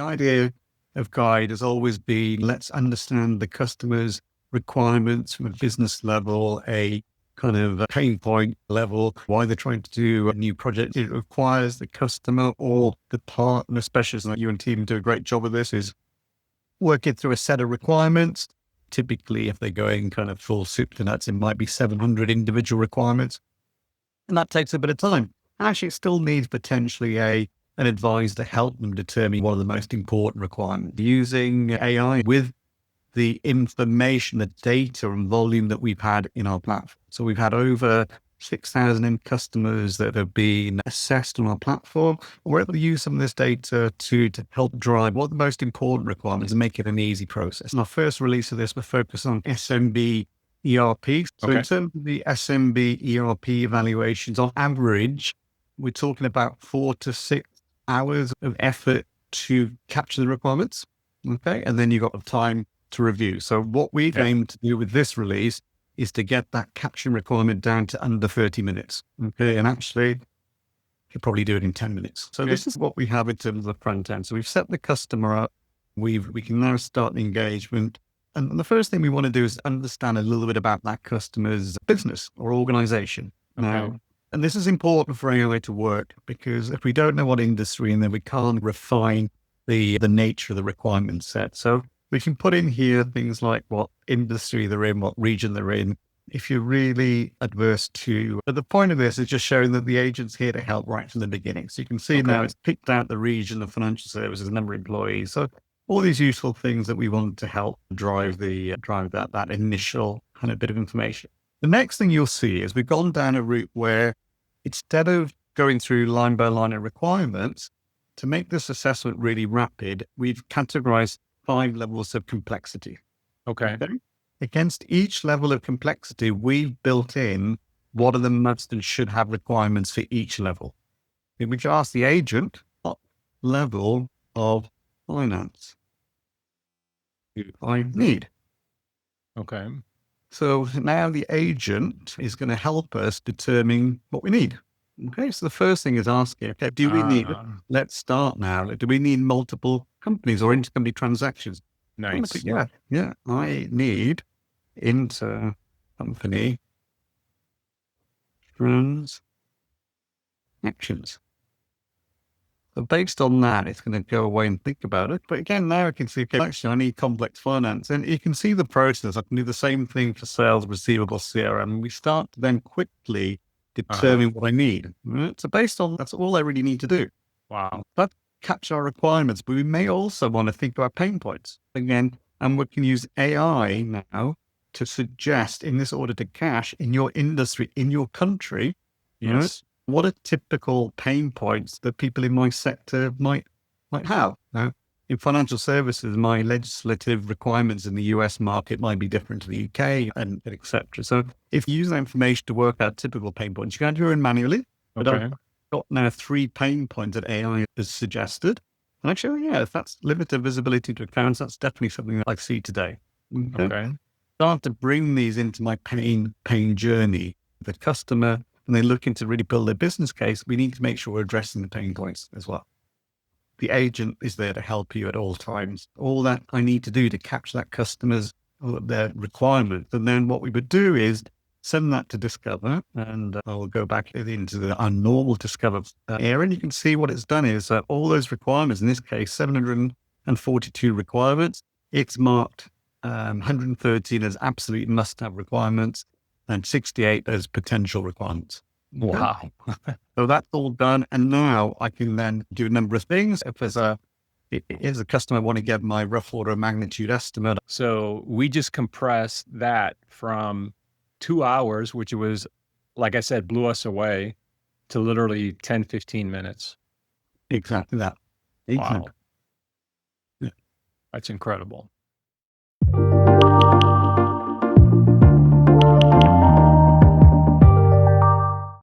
idea of Guide has always been, let's understand the customer's requirements from a business level, a kind of a pain point level, why they're trying to do a new project. It requires the customer or the partner, especially like you and team do a great job of this, is working through a set of requirements. Typically, if they're going kind of full soup to nuts, it might be 700 individual requirements. And that takes a bit of time. Actually, it still needs potentially an advisor to help them determine what are the most important requirements. Using AI with the information, the data and volume that we've had in our platform. So we've had over 6,000 end customers that have been assessed on our platform. We're able to use some of this data to help drive what the most important requirements and make it an easy process. In our first release of this, we're focused on SMB ERP. So in terms of the SMB ERP evaluations, on average, we're talking about 4 to 6 hours of effort to capture the requirements. Okay. And then you've got the time to review. So what we've aimed to do with this release is to get that caption requirement down to under 30 minutes. Okay. And actually, you probably do it in 10 minutes. So this is what we have in terms of the front end. So we've set the customer up. We can now start the engagement. And the first thing we want to do is understand a little bit about that customer's business or organization. Now, and this is important for AI to work, because if we don't know what industry, and then we can't refine the nature of the requirement set. So we can put in here things like what industry they're in, what region they're in. If you're really adverse to, but the point of this is just showing that the agent's here to help right from the beginning. So you can see now it's picked out the region of financial services, number of employees. So all these useful things that we want to help drive that initial kind of bit of information. The next thing you'll see is we've gone down a route where instead of going through line by line of requirements, to make this assessment really rapid, we've categorized 5 levels of complexity. Okay. Against each level of complexity, we've built in what are the must and should have requirements for each level. If we ask the agent, what level of finance do I need? Okay. So now the agent is going to help us determine what we need. Okay. So the first thing is asking, okay, do we need, let's start now. Do we need multiple companies or intercompany transactions? Nice. Yeah. I need intercompany transactions. So based on that, it's going to go away and think about it. But again, now I can see, okay, actually I need complex finance. And you can see the process. I can do the same thing for sales, receivables, CRM. We start to then quickly determine what I need. Right? So based on, that's all I really need to do. Wow. That capture our requirements, but we may also want to think about pain points again. And we can use AI now to suggest in this order to cash in your industry, in your country, right? What are typical pain points that people in my sector might have? Now, in financial services, my legislative requirements in the US market might be different to the UK and et cetera. So if you use that information to work out typical pain points, you can do it manually. But I've got now 3 pain points that AI has suggested. And actually, if that's limited visibility to accounts, that's definitely something that I see today. Okay. Start to bring these into my pain journey. The customer, and they're looking to really build their business case, we need to make sure we're addressing the pain points as well. The agent is there to help you at all times. All that I need to do to capture that customer's, their requirements. And then what we would do is send that to Discover, and I will go back into our normal Discover area, and you can see what it's done is all those requirements, in this case, 742 requirements, it's marked 113 as absolute must-have requirements and 68 as potential requirements. Wow. So that's all done. And now I can then do a number of things. If there's a customer want to get my rough order of magnitude estimate. So we just compressed that from 2 hours, which was, like I said, blew us away, to literally 10, 15 minutes. Exactly that. Wow. Yeah. That's incredible.